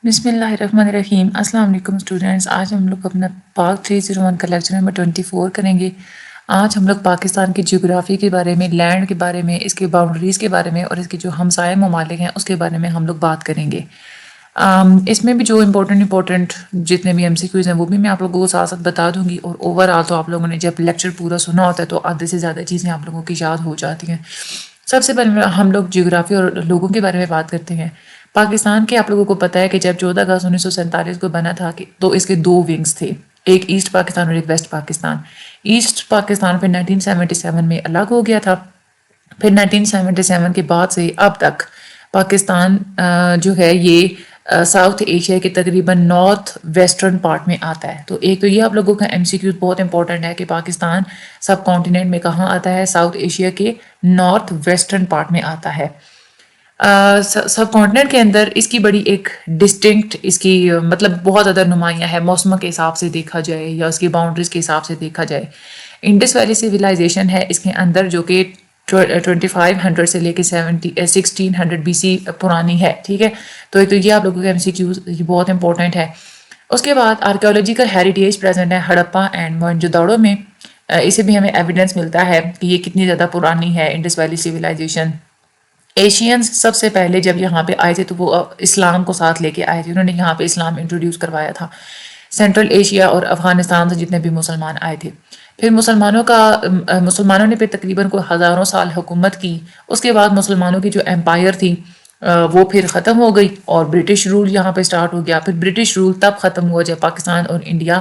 بسم اللہ الرحمن الرحیم۔ السلام علیکم اسٹوڈنٹس، آج ہم لوگ اپنا پاک 301 کا لیکچر نمبر 24 کریں گے۔ آج ہم لوگ پاکستان کی جغرافی کے بارے میں، لینڈ کے بارے میں، اس کے باؤنڈریز کے بارے میں اور اس کے جو ہمسائے ممالک ہیں اس کے بارے میں ہم لوگ بات کریں گے۔ اس میں بھی جو امپورٹنٹ جتنے بھی MCQs ہیں وہ بھی میں آپ لوگوں کو ساتھ ساتھ بتا دوں گی، اور اوور آل تو آپ لوگوں نے جب لیکچر پورا سنا ہوتا ہے تو آدھے سے زیادہ چیزیں آپ لوگوں کی یاد ہو جاتی ہیں۔ سب سے پہلے ہم لوگ جغرافی اور لوگوں کے بارے میں بات کرتے ہیں۔ پاکستان کے آپ لوگوں کو پتہ ہے کہ جب 14 اگست 1947 کو بنا تھا تو اس کے 2 ونگز تھے، ایک ایسٹ پاکستان اور ایک ویسٹ پاکستان۔ ایسٹ پاکستان پھر 1977 میں الگ ہو گیا تھا۔ پھر 1977 کے بعد سے اب تک پاکستان جو ہے یہ ساؤتھ ایشیا کے تقریباً نارتھ ویسٹرن پارٹ میں آتا ہے۔ تو ایک تو یہ آپ لوگوں کا MCQ بہت امپورٹنٹ ہے کہ پاکستان سب کانٹیننٹ میں کہاں آتا ہے، ساؤتھ ایشیا کے نارتھ ویسٹرن پارٹ میں آتا ہے۔ سب کانٹیننٹ کے اندر اس کی بڑی ایک ڈسٹنکٹ، اس کی مطلب بہت زیادہ نمایاں ہے، موسم کے حساب سے دیکھا جائے یا اس کی باؤنڈریز کے حساب سے دیکھا جائے۔ انڈس ویلی سویلائزیشن ہے اس کے اندر، جو کہ 2500 سے لے کے 1600 BC پرانی ہے، ٹھیک ہے۔ تو ایک تو یہ آپ لوگوں کے MCQs یہ بہت امپورٹنٹ ہے۔ اس کے بعد آرکیولوجیکل ہیریٹیج پریزنٹ ہے ہڑپا اینڈ موہنجو-دڑو میں۔ اسے بھی ہمیں ایویڈنس ملتا ہے کہ یہ کتنی زیادہ پرانی ہے انڈس ویلی سویلائزیشن۔ ایشینز سب سے پہلے جب یہاں پہ آئے تھے تو وہ اسلام کو ساتھ لے کے آئے تھے، انہوں نے یہاں پہ اسلام انٹروڈیوس کروایا تھا۔ سینٹرل ایشیا اور افغانستان سے جتنے بھی مسلمان آئے تھے، پھر مسلمانوں نے پھر تقریباً کوئی ہزاروں سال حکومت کی۔ اس کے بعد مسلمانوں کی جو امپائر تھی وہ پھر ختم ہو گئی اور برٹش رول یہاں پہ سٹارٹ ہو گیا۔ پھر برٹش رول تب ختم ہوا جب پاکستان اور انڈیا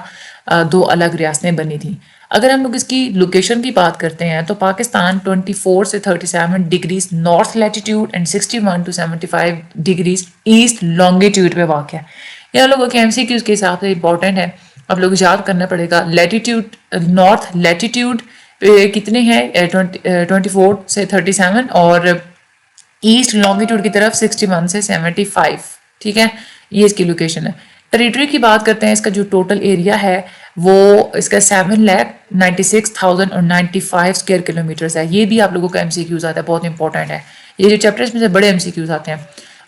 2 الگ ریاستیں بنی تھیں۔ اگر ہم لوگ اس کی لوکیشن کی بات کرتے ہیں تو پاکستان 24 سے 37 degrees north latitude and 61 to 75 degrees east longitude پہ واقع ہے۔ یہ لوگوں کے MCQs کے حساب سے امپورٹنٹ ہے، اب لوگ یاد کرنا پڑے گا۔ لیٹیٹیوڈ نارتھ لیٹیٹیوڈ کتنے ہیں 24 سے 37 اور ایسٹ لانگیٹیوڈ کی طرف 61 سے 75، ٹھیک ہے، یہ اس کی لوکیشن ہے۔ ٹریٹری کی بات کرتے ہیں، اس کا جو ٹوٹل ایریا ہے وہ اس کا 7,96,095 اسکوائر کلومیٹرز ہے۔ یہ بھی آپ لوگوں کا MCQs آتا ہے، بہت امپورٹنٹ ہے، یہ جو چیپٹرز میں سے بڑے MCQs آتے ہیں۔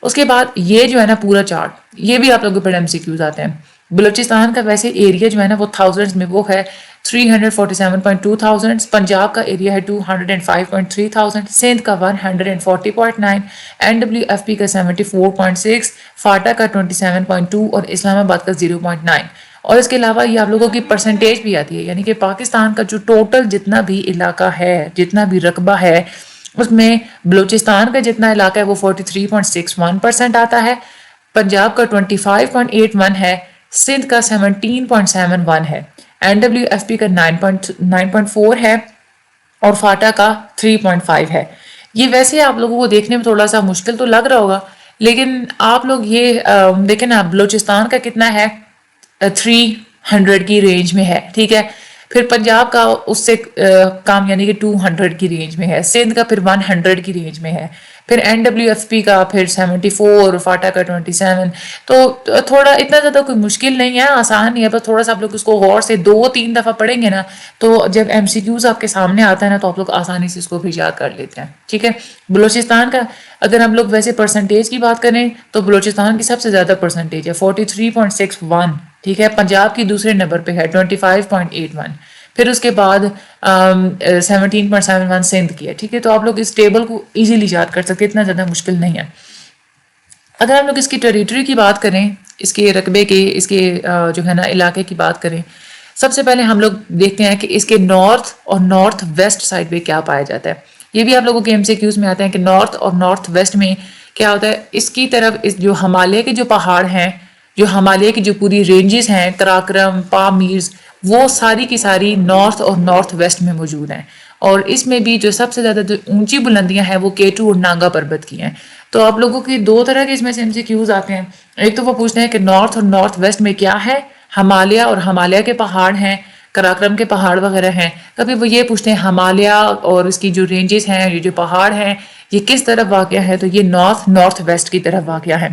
اس کے بعد یہ جو ہے نا پورا چارٹ، یہ بھی آپ لوگوں کے بڑے MCQs آتے ہیں۔ بلوچستان کا ویسے ایریا جو ہے نا وہ تھاؤزنڈز میں وہ ہے 347.2 تھاؤزنڈ، پنجاب کا ایریا ہے 205.3 تھاؤزنڈ، سندھ کا 140.9، NWFP کا 74.6، فاٹا کا 27.2 اور اسلام آباد کا 0.9۔ اور اس کے علاوہ یہ آپ لوگوں کی پرسنٹیج بھی آتی ہے، یعنی کہ پاکستان کا جو ٹوٹل جتنا بھی علاقہ ہے، جتنا بھی رقبہ ہے، اس میں بلوچستان کا جتنا علاقہ ہے وہ 43.61% آتا ہے، پنجاب کا 25.81 ہے، سندھ کا 17.71 ہے، NWFP کا 9.4 ہے اور فاٹا کا 3.5 ہے۔ یہ ویسے آپ لوگوں کو دیکھنے میں تھوڑا سا مشکل تو لگ رہا ہوگا، لیکن آپ لوگ یہ دیکھیں نا، بلوچستان کا کتنا ہے 300 کی رینج میں ہے، ٹھیک ہے۔ پھر پنجاب کا اس سے کم یعنی کہ 200 کی رینج میں ہے، سندھ کا پھر 100 کی رینج میں ہے، پھر NWFP کا پھر 74، فاٹا کا 27۔ تو تھوڑا اتنا زیادہ کوئی مشکل نہیں ہے، آسان ہی ہے، بس تھوڑا سا آپ لوگ اس کو غور سے 2-3 دفعہ پڑھیں گے نا تو جب MCQs آپ کے سامنے آتا ہے نا تو آپ لوگ آسانی سے اس کو بھی یاد کر لیتے ہیں، ٹھیک ہے۔ بلوچستان کا اگر ہم لوگ ویسے پرسنٹیج کی بات کریں تو بلوچستان کی سب سے زیادہ پرسنٹیج ہے 43.61، ٹھیک ہے۔ پنجاب کی دوسرے نمبر پہ ہے 25.81، پھر اس کے بعد 17.71 سندھ کی ہے، ٹھیک ہے۔ تو آپ لوگ اس ٹیبل کو ایزیلی یاد کر سکتے، اتنا زیادہ مشکل نہیں ہے۔ اگر ہم لوگ اس کی ٹریٹری کی بات کریں، اس کے رقبے کے، اس کے جو ہے نا علاقے کی بات کریں، سب سے پہلے ہم لوگ دیکھتے ہیں کہ اس کے نارتھ اور نارتھ ویسٹ سائڈ پہ کیا پایا جاتا ہے۔ یہ بھی آپ لوگوں کے MCQs میں آتے ہیں کہ نارتھ اور نارتھ ویسٹ میں کیا ہوتا ہے۔ اس کی طرف اس جو ہمالیہ کے جو پہاڑ ہیں، جو ہمالیہ کی جو پوری رینجز ہیں، کراکرم، پامیرز، وہ ساری کی ساری نارتھ اور نارتھ ویسٹ میں موجود ہیں۔ اور اس میں بھی جو سب سے زیادہ جو اونچی بلندیاں ہیں وہ K2 اور ناگا پربت کی ہیں۔ تو آپ لوگوں کی 2 طرح کے اس میں سے MCQs آتے ہیں، ایک تو وہ پوچھتے ہیں کہ نارتھ اور نارتھ ویسٹ میں کیا ہے، ہمالیہ اور ہمالیہ کے پہاڑ ہیں، کراکرم کے پہاڑ وغیرہ ہیں۔ کبھی وہ یہ پوچھتے ہیں ہمالیہ اور اس کی جو رینجز ہیں، یہ جو پہاڑ ہیں، یہ کس طرف واقع ہے، تو یہ نارتھ ویسٹ کی طرف واقع ہے۔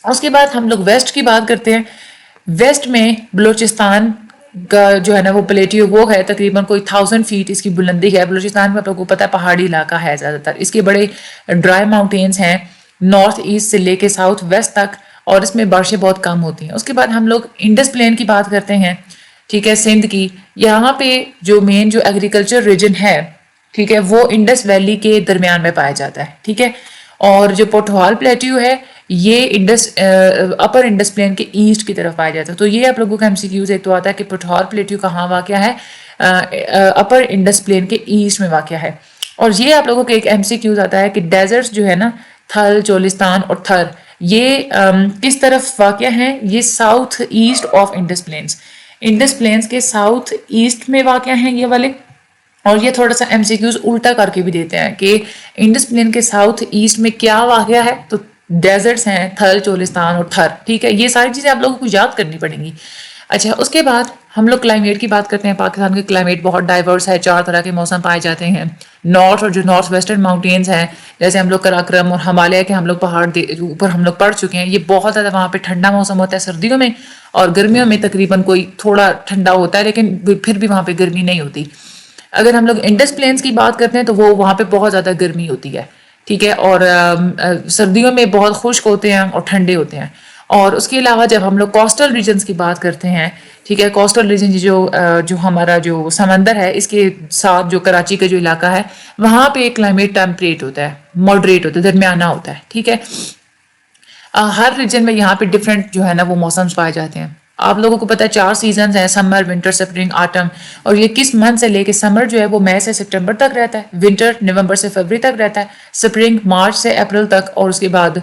اس کے بعد ہم لوگ ویسٹ کی بات کرتے ہیں۔ ویسٹ میں بلوچستان کا جو ہے نا وہ پلیٹیو وہ ہے تقریباً کوئی 1000 فیٹ اس کی بلندی ہے۔ بلوچستان میں آپ لوگوں کو پتہ ہے پہاڑی علاقہ ہے زیادہ تر، اس کے بڑے ڈرائی ماؤنٹینز ہیں نارتھ ایسٹ سے لے کے ساؤتھ ویسٹ تک، اور اس میں بارشیں بہت کم ہوتی ہیں. اس کے بعد ہم لوگ انڈس پلین کی بات کرتے ہیں, ٹھیک ہے, سندھ کی. یہاں پہ جو مین جو ایگریکلچر ریجن ہے, ٹھیک ہے, وہ انڈس ویلی کے درمیان میں پایا جاتا ہے, ٹھیک ہے. اور جو پوٹھوال پلیٹیو ہے یہ اپر انڈس پلین کے ایسٹ کی طرف پایا جاتا ہے. تو یہ آپ لوگوں کا ایم سی کیوز ایک تو آتا ہے کہ پوٹھوال پلیٹیو کہاں واقع ہے, اپر انڈس پلین کے ایسٹ میں واقع ہے. اور یہ آپ لوگوں کا ایک ایم سی کیوز آتا ہے کہ ڈیزرٹس جو ہے نا, تھل, چولستان اور تھر, یہ کس طرف واقع ہیں؟ یہ south east of Indus plains, Indus plains کے ساؤتھ ایسٹ میں واقع ہیں یہ والے. اور یہ تھوڑا سا ایم سی کیوز الٹا کر کے بھی دیتے ہیں کہ انڈس پلین کے ساؤتھ ایسٹ میں کیا واقع ہے, تو ڈیزرٹس ہیں, تھل, چولستان اور تھر, ٹھیک ہے. یہ ساری چیزیں آپ لوگوں کو یاد کرنی پڑیں گی. اچھا, اس کے بعد ہم لوگ کلائمیٹ کی بات کرتے ہیں. پاکستان کے کلائمیٹ بہت ڈائیورس ہے, 4 طرح کے موسم پائے جاتے ہیں. نارتھ اور جو نارتھ ویسٹرن ماؤنٹینز ہیں, جیسے ہم لوگ کراکرم اور ہمالیہ کے ہم لوگ پہاڑ اوپر ہم لوگ پڑھ چکے ہیں, یہ بہت زیادہ وہاں پہ ٹھنڈا موسم ہوتا ہے سردیوں میں, اور گرمیوں میں تقریباً کوئی تھوڑا ٹھنڈا ہوتا ہے, لیکن پھر بھی وہاں پہ گرمی نہیں ہوتی. اگر ہم لوگ انڈس پلینس کی بات کرتے ہیں تو وہ وہاں پہ بہت زیادہ گرمی ہوتی ہے, ٹھیک ہے, اور سردیوں میں بہت خشک ہوتے ہیں اور ٹھنڈے ہوتے ہیں. اور اس کے علاوہ جب ہم لوگ کوسٹل ریجنز کی بات کرتے ہیں, ٹھیک ہے, کوسٹل ریجن جو ہمارا جو سمندر ہے اس کے ساتھ جو کراچی کا جو علاقہ ہے, وہاں پہ کلائمیٹ ٹیمپریٹ ہوتا ہے, ماڈریٹ ہوتا ہے, درمیانہ ہوتا ہے, ٹھیک ہے. ہر ریجن میں یہاں پہ ڈفرینٹ جو ہے نا وہ موسمس پائے جاتے ہیں. آپ لوگوں کو پتہ ہے 4 سیزنز ہیں, سمر, ونٹر, سپرنگ, آٹم. اور یہ کس منتھ سے لے کے سمر جو ہے وہ مئی سے سپٹمبر تک رہتا ہے, ونٹر نومبر سے فروری تک رہتا ہے, سپرنگ مارچ سے اپریل تک, اور اس کے بعد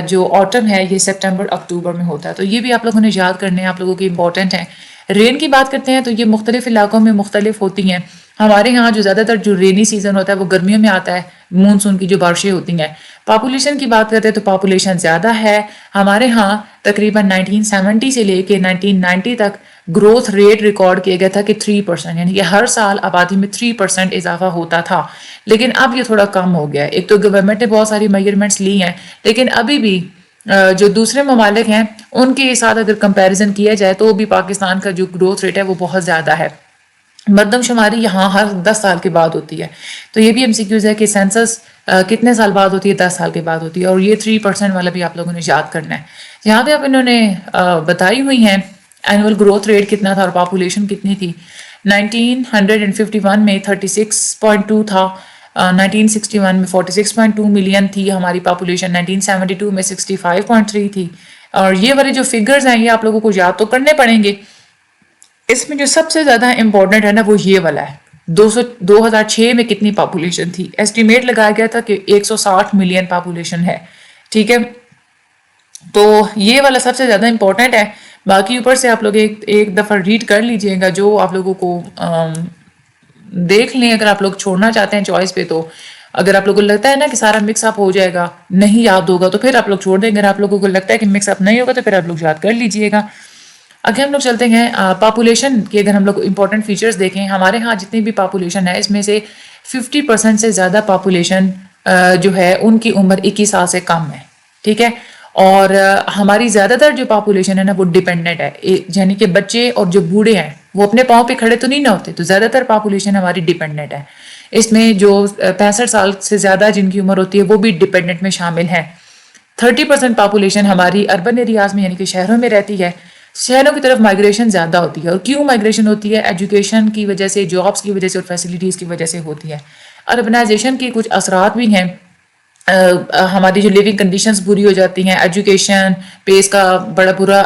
جو آٹم ہے یہ سپٹمبر اکتوبر میں ہوتا ہے. تو یہ بھی آپ لوگوں نے یاد کرنے ہیں, آپ لوگوں کی امپورٹنٹ ہیں. رین کی بات کرتے ہیں تو یہ مختلف علاقوں میں مختلف ہوتی ہیں. ہمارے ہاں جو زیادہ تر جو رینی سیزن ہوتا ہے وہ گرمیوں میں آتا ہے, مونسون کی جو بارشیں ہوتی ہیں. پاپولیشن کی بات کرتے ہیں تو پاپولیشن زیادہ ہے ہمارے ہاں, تقریباً 1970 سے لے کے 1990 تک گروتھ ریٹ ریکارڈ کیا گیا تھا کہ 3%, یعنی کہ ہر سال آبادی میں 3% اضافہ ہوتا تھا. لیکن اب یہ تھوڑا کم ہو گیا ہے. ایک تو گورنمنٹ نے بہت ساری میجرمنٹس لی ہیں, لیکن ابھی بھی جو دوسرے ممالک ہیں ان کے ساتھ اگر کمپیریزن کیا جائے تو بھی پاکستان کا جو گروتھ ریٹ ہے وہ بہت زیادہ ہے. مردم شماری یہاں ہر 10 سال کے بعد ہوتی ہے. تو یہ بھی ایم سی کیوز ہے کہ سینسس کتنے سال بعد ہوتی ہے, 10 سال کے بعد ہوتی ہے. اور یہ 3% والا بھی آپ لوگوں نے یاد کرنا ہے. یہاں پہ اب انہوں نے بتائی ہوئی ہیں اینول گروتھ ریٹ کتنا تھا اور پاپولیشن کتنی تھی. 1951 میں 36.2 تھا, 1961 میں 46.2 ملین تھی ہماری پاپولیشن, 1972 میں 65.3 تھی. اور یہ والے جو فگرز ہیں یہ آپ لوگوں کو یاد تو کرنے پڑیں گے. اس میں جو سب سے زیادہ امپورٹنٹ ہے نا وہ یہ والا ہے, 2006 میں کتنی پاپولیشن تھی. ایسٹیمیٹ لگایا گیا تھا کہ 160 ملین پاپولیشن ہے, ٹھیک ہے. تو یہ والا سب سے زیادہ امپورٹنٹ ہے. باقی اوپر سے آپ لوگ ایک دفعہ ریڈ کر لیجئے گا, جو آپ لوگوں کو دیکھ لیں اگر آپ لوگ چھوڑنا چاہتے ہیں چوائس پہ. تو اگر آپ لوگوں کو لگتا ہے نا کہ سارا مکس اپ ہو جائے گا, نہیں یاد ہوگا, تو پھر آپ لوگ چھوڑ دیں. اگر آپ لوگوں کو لگتا ہے کہ مکس اپ نہیں ہوگا تو پھر آپ لوگ یاد کر لیجئے گا. اگر ہم لوگ چلتے ہیں پاپولیشن کے, اگر ہم لوگ امپورٹنٹ فیچرز دیکھیں, ہمارے ہاں جتنی بھی پاپولیشن ہے اس میں سے 50% سے زیادہ پاپولیشن جو ہے ان کی عمر 21 سال سے کم ہے, ٹھیک ہے. اور ہماری زیادہ تر جو پاپولیشن ہے نا وہ ڈیپینڈنٹ ہے, یعنی کہ بچے اور جو بوڑھے ہیں وہ اپنے پاؤں پہ کھڑے تو نہیں نہ ہوتے, تو زیادہ تر پاپولیشن ہماری ڈیپینڈنٹ ہے. اس میں جو 65 سال سے زیادہ جن کی عمر ہوتی ہے وہ بھی ڈیپینڈنٹ میں شامل ہیں. 30% پاپولیشن ہماری اربن ایریاز میں یعنی کہ شہروں میں رہتی ہے. شہروں کی طرف مائگریشن زیادہ ہوتی ہے. اور کیوں مائگریشن ہوتی ہے؟ ایجوکیشن کی وجہ سے, جابس کی وجہ سے اور فیسلٹیز کی وجہ سے ہوتی ہے. اربنائزیشن کے کچھ اثرات بھی ہیں, ہماری جو لیونگ کنڈیشنز بری ہو جاتی ہیں, ایجوکیشن پیس کا بڑا برا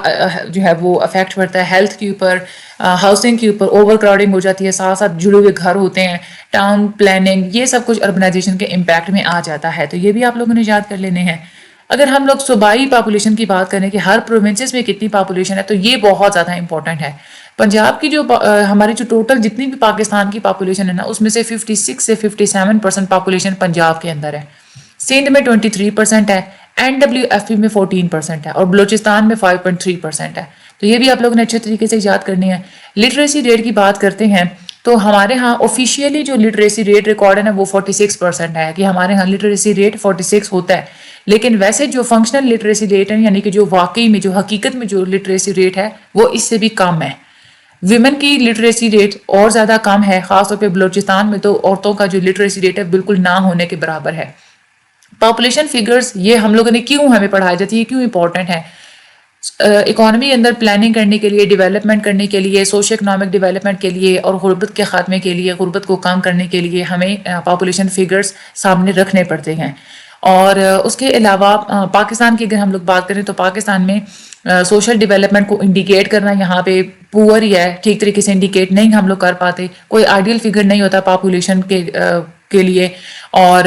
جو ہے وہ افیکٹ پڑتا ہے ہیلتھ کے اوپر, ہاؤسنگ کے اوپر, اوور کراؤڈنگ ہو جاتی ہے, ساتھ ساتھ جڑے ہوئے گھر ہوتے ہیں, ٹاؤن پلاننگ, یہ سب کچھ اربنائزیشن کے امپیکٹ میں آ جاتا ہے. تو یہ بھی آپ لوگوں نے یاد کر لینے ہیں. اگر ہم لوگ صوبائی پاپولیشن کی بات کریں کہ ہر پروونسز میں کتنی پاپولیشن ہے, تو یہ بہت زیادہ امپورٹنٹ ہے. پنجاب کی جو ہماری جو ٹوٹل جتنی بھی پاکستان کی پاپولیشن ہے نا اس میں سے 56 سے 57% پاپولیشن پنجاب کے اندر ہے. سندھ میں 23% ہے, NWFP میں 14% ہے, اور بلوچستان میں 5.3% ہے. تو یہ بھی آپ لوگوں نے اچھے طریقے سے یاد کرنی ہے. لٹریسی ریٹ کی بات کرتے ہیں تو ہمارے ہاں آفیشیلی جو لٹریسی ریٹ ریکارڈ ہے نا وہ 46% ہے, کہ ہمارے ہاں لٹریسی ریٹ 46 ہوتا ہے. لیکن ویسے جو فنکشنل لٹریسی ریٹ ہے, یعنی کہ جو واقعی میں جو حقیقت میں جو لٹریسی ریٹ ہے وہ اس سے بھی کم ہے. ویمن کی لٹریسی ریٹ اور زیادہ کم ہے, خاص طور پہ بلوچستان میں تو عورتوں کا جو لٹریسی ریٹ ہے بالکل نہ ہونے کے برابر ہے. پاپولیشن فگرز یہ ہم لوگوں نے کیوں ہمیں پڑھائی جاتی ہے, کیوں امپورٹنٹ ہے؟ اکانومی کے اندر پلاننگ کرنے کے لیے، ڈیولپمنٹ کرنے کے لیے، سوشل اکنامک ڈیولپمنٹ کے لیے اور غربت کے خاتمے کے لیے، غربت کو کم کرنے کے لیے ہمیں پاپولیشن فگرز سامنے رکھنے پڑتے ہیں. اور اس کے علاوہ پاکستان کی اگر ہم لوگ بات کریں تو پاکستان میں سوشل ڈیولپمنٹ کو انڈیکیٹ کرنا یہاں پہ پور ہی ہے، ٹھیک طریقے سے انڈیکیٹ نہیں ہم لوگ کر پاتے. کوئی آئیڈیل فگر نہیں ہوتا پاپولیشن کے لیے، اور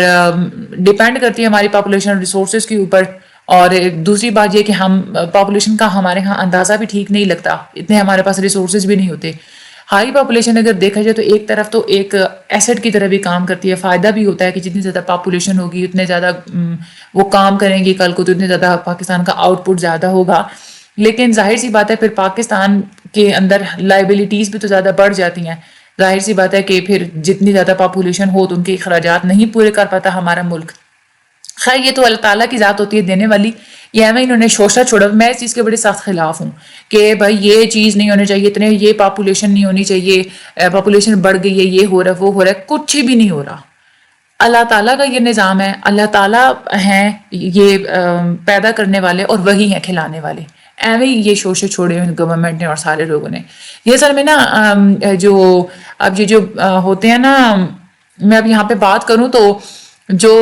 ڈپینڈ کرتی ہے ہماری پاپولیشن ریسورسز کے اوپر. اور دوسری بات یہ کہ ہم پاپولیشن کا ہمارے ہاں اندازہ بھی ٹھیک نہیں لگتا، اتنے ہمارے پاس ریسورسز بھی نہیں ہوتے. ہائی پاپولیشن اگر دیکھا جائے تو ایک طرف تو ایک ایسٹ کی طرح بھی کام کرتی ہے، فائدہ بھی ہوتا ہے کہ جتنی زیادہ پاپولیشن ہوگی اتنے زیادہ وہ کام کریں گی کل کو، تو اتنے زیادہ پاکستان کا آؤٹ پٹ زیادہ ہوگا. لیکن ظاہر سی بات ہے پھر پاکستان کے اندر لائبلٹیز بھی تو زیادہ بڑھ جاتی ہیں. ظاہر سی بات ہے کہ پھر جتنی زیادہ پاپولیشن ہو تو ان کے اخراجات نہیں پورے کر پاتا ہمارا ملک. خیر یہ تو اللہ تعالیٰ کی ذات ہوتی ہے دینے والی. یہ ہمیں انہوں نے شوشہ چھوڑا. میں اس چیز کے بڑے سخت خلاف ہوں کہ بھائی یہ چیز نہیں ہونی چاہیے، اتنے یہ پاپولیشن نہیں ہونی چاہیے، پاپولیشن بڑھ گئی ہے، یہ ہو رہا ہے وہ ہو رہا ہے. کچھ بھی نہیں ہو رہا. اللہ تعالیٰ کا یہ نظام ہے، اللہ تعالیٰ ہیں یہ پیدا کرنے والے اور وہی ہیں کھلانے والے. ایویں یہ شوشے چھوڑے ہوئے گورنمنٹ نے اور سارے لوگوں نے. یہ سر میں نا جو اب یہ جو ہوتے ہیں نا، میں اب یہاں پہ بات کروں تو جو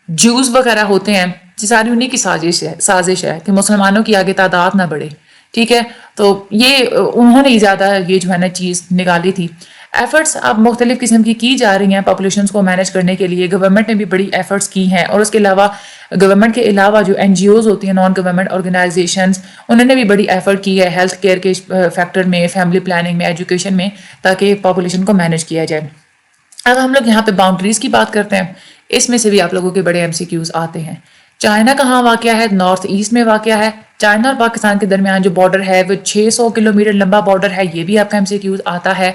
جوز وغیرہ ہوتے ہیں یہ ساری انہیں کی سازش ہے کہ مسلمانوں کی آگے تعداد نہ بڑھے. ٹھیک ہے، تو یہ انہوں نے زیادہ یہ جو ہے نا چیز نکالی تھی. ایفرٹس اب مختلف قسم کی جا رہی ہیں پاپولیشنز کو مینیج کرنے کے لیے. گورنمنٹ نے بھی بڑی ایفرٹس کی ہیں، اور اس کے علاوہ گورنمنٹ کے علاوہ جو این جی اوز ہوتی ہیں، نان گورنمنٹ آرگنائزیشنز، انہوں نے بھی بڑی ایفرٹ کی ہے ہیلتھ کیئر کے فیکٹر میں، فیملی پلاننگ میں، ایجوکیشن میں، تاکہ پاپولیشن کو مینیج کیا جائے. اب ہم لوگ یہاں پہ باؤنڈریز کی بات کرتے ہیں. اس میں سے بھی آپ لوگوں کے بڑے ایم سی کیوز آتے ہیں. چائنا کہاں واقع ہے؟ نارتھ ایسٹ میں واقع ہے. چائنا اور پاکستان کے درمیان جو بارڈر ہے وہ 600 کلومیٹر لمبا بارڈر ہے. یہ بھی آپ کا ایم سی کیوز آتا ہے.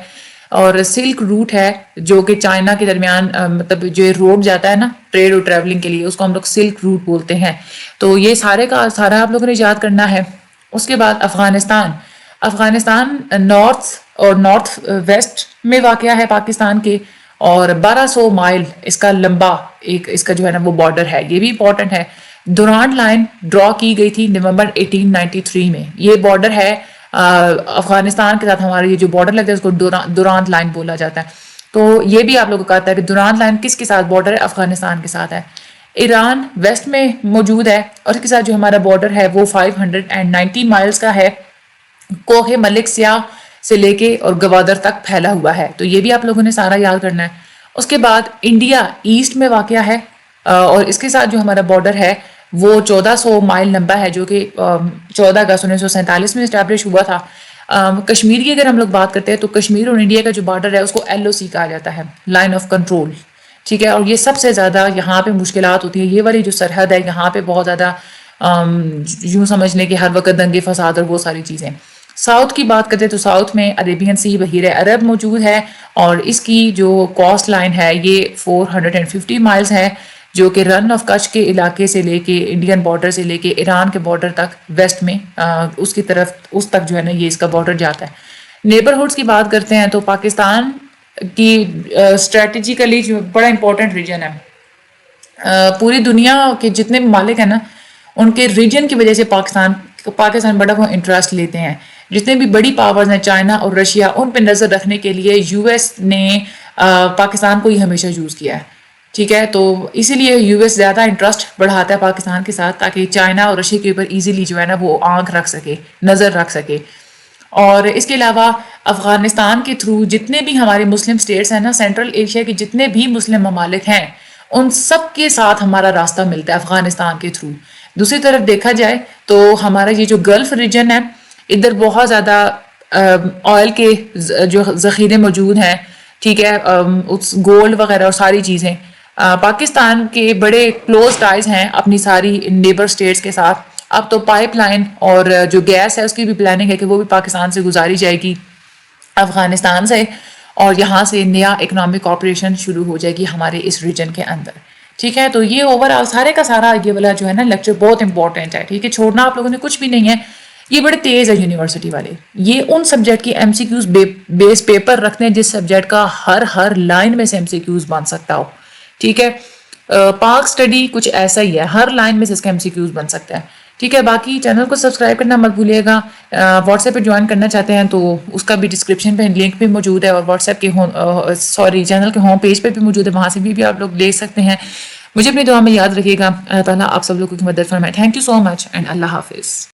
اور سلک روٹ ہے جو کہ چائنا کے درمیان مطلب جو روڈ جاتا ہے نا ٹریڈ اور ٹریولنگ کے لیے، اس کو ہم لوگ سلک روٹ بولتے ہیں. تو یہ سارے کا سارا آپ لوگوں نے یاد کرنا ہے. اس کے بعد افغانستان نارتھ اور نارتھ ویسٹ میں واقع ہے پاکستان کے، اور 1200 مائل اس کا لمبا ایک اس کا جو ہے نا وہ بارڈر ہے. یہ بھی امپورٹنٹ ہے. دورانٹ لائن ڈرا کی گئی تھی نومبر 1893 میں. یہ بارڈر ہے افغانستان کے ساتھ. ہمارا یہ جو بارڈر لگتا ہے اس کو دورانٹ لائن بولا جاتا ہے. تو یہ بھی آپ لوگوں کو کہتا ہے کہ دورانٹ لائن کس کے ساتھ بارڈر ہے؟ افغانستان کے ساتھ ہے. ایران ویسٹ میں موجود ہے، اور اس کے ساتھ جو ہمارا بارڈر ہے وہ 590 مائلز کا ہے. کوہ ملک سیاہ سے لے کے اور گوادر تک پھیلا ہوا ہے. تو یہ بھی آپ لوگوں نے سارا یاد کرنا ہے. اس کے بعد انڈیا ایسٹ میں واقع ہے، اور اس کے ساتھ جو ہمارا بارڈر ہے وہ 1400 مائل لمبا ہے، جو کہ 14 اگست 1947 میں اسٹیبلش ہوا تھا. کشمیر کی اگر ہم لوگ بات کرتے ہیں تو کشمیر اور انڈیا کا جو بارڈر ہے اس کو LOC کہا جاتا ہے، لائن آف کنٹرول. ٹھیک ہے، اور یہ سب سے زیادہ یہاں پہ مشکلات ہوتی ہیں. یہ والی جو سرحد ہے یہاں پہ بہت زیادہ یوں سمجھ لیں کہ ہر وقت دنگے فساد اور وہ ساری چیزیں. ساؤتھ کی بات کرتے تو ساؤتھ میں عربین سی بحیر عرب موجود ہے، اور اس کی جو کوسٹ لائن ہے یہ 450 مائلز ہے، جو کہ رن آف کچھ کے علاقے سے لے کے انڈین بارڈر سے لے کے ایران کے بارڈر تک ویسٹ میں اس کی طرف اس تک جو ہے نا یہ اس کا بارڈر جاتا ہے. نیبرہڈس کی بات کرتے ہیں تو پاکستان کی اسٹریٹجیکلی جو بڑا امپورٹنٹ ریجن ہے. پوری دنیا کے جتنے ممالک ہیں نا ان کے ریجن کی وجہ سے پاکستان بڑا وہ انٹرسٹ لیتے ہیں. جتنے بھی بڑی پاورز ہیں چائنا اور رشیا، ان پہ نظر رکھنے کے لیے US نے پاکستان کو ہی ہمیشہ یوز کیا ہے. ٹھیک ہے، تو اسی لیے US زیادہ انٹرسٹ بڑھاتا ہے پاکستان کے ساتھ، تاکہ چائنا اور رشیا کے اوپر ایزیلی جو ہے نا وہ آنکھ رکھ سکے، نظر رکھ سکے. اور اس کے علاوہ افغانستان کے تھرو جتنے بھی ہمارے مسلم سٹیٹس ہیں نا، سینٹرل ایشیا کے جتنے بھی مسلم ممالک ہیں ان سب کے ساتھ ہمارا راستہ ملتا ہے افغانستان کے تھرو. دوسری طرف دیکھا جائے تو ہمارا یہ جو گلف ریجن ہے ادھر بہت زیادہ آئل کے جو ذخیرے موجود ہیں. ٹھیک ہے، گولڈ وغیرہ اور ساری چیزیں. پاکستان کے بڑے کلوز ٹائز ہیں اپنی ساری نیبر سٹیٹس کے ساتھ. اب تو پائپ لائن اور جو گیس ہے اس کی بھی پلاننگ ہے کہ وہ بھی پاکستان سے گزاری جائے گی افغانستان سے، اور یہاں سے نیا اکنامک کوآپریشن شروع ہو جائے گی ہمارے اس ریجن کے اندر. ٹھیک ہے، تو یہ اوور آل سارے کا سارا یہ والا جو ہے نا لیکچر بہت امپورٹنٹ ہے. ٹھیک ہے، چھوڑنا آپ لوگوں نے کچھ بھی نہیں ہے. یہ بڑے تیز ہے یونیورسٹی والے. یہ ان سبجیکٹ کی MCQs بیس پیپر رکھتے ہیں جس سبجیکٹ کا ہر لائن میں سے MCQs بن سکتا ہو. ٹھیک ہے، پاک اسٹڈی کچھ ایسا ہی ہے، ہر لائن میں سے اس کا MCQs بن سکتا ہے. ٹھیک ہے. باقی چینل کو سبسکرائب کرنا مت بھولیے گا. واٹس ایپ پہ جوائن کرنا چاہتے ہیں تو اس کا بھی ڈسکرپشن پہ لنک بھی موجود ہے, اور واٹس ایپ کے چینل کے ہوم پیج پہ بھی موجود ہے, وہاں سے بھی آپ لوگ لے سکتے ہیں. مجھے اپنی دعا میں یاد رکھیے گا. اللہ تعالیٰ آپ سب لوگوں کی مدد فرمائے. Thank you so much and اللہ حافظ.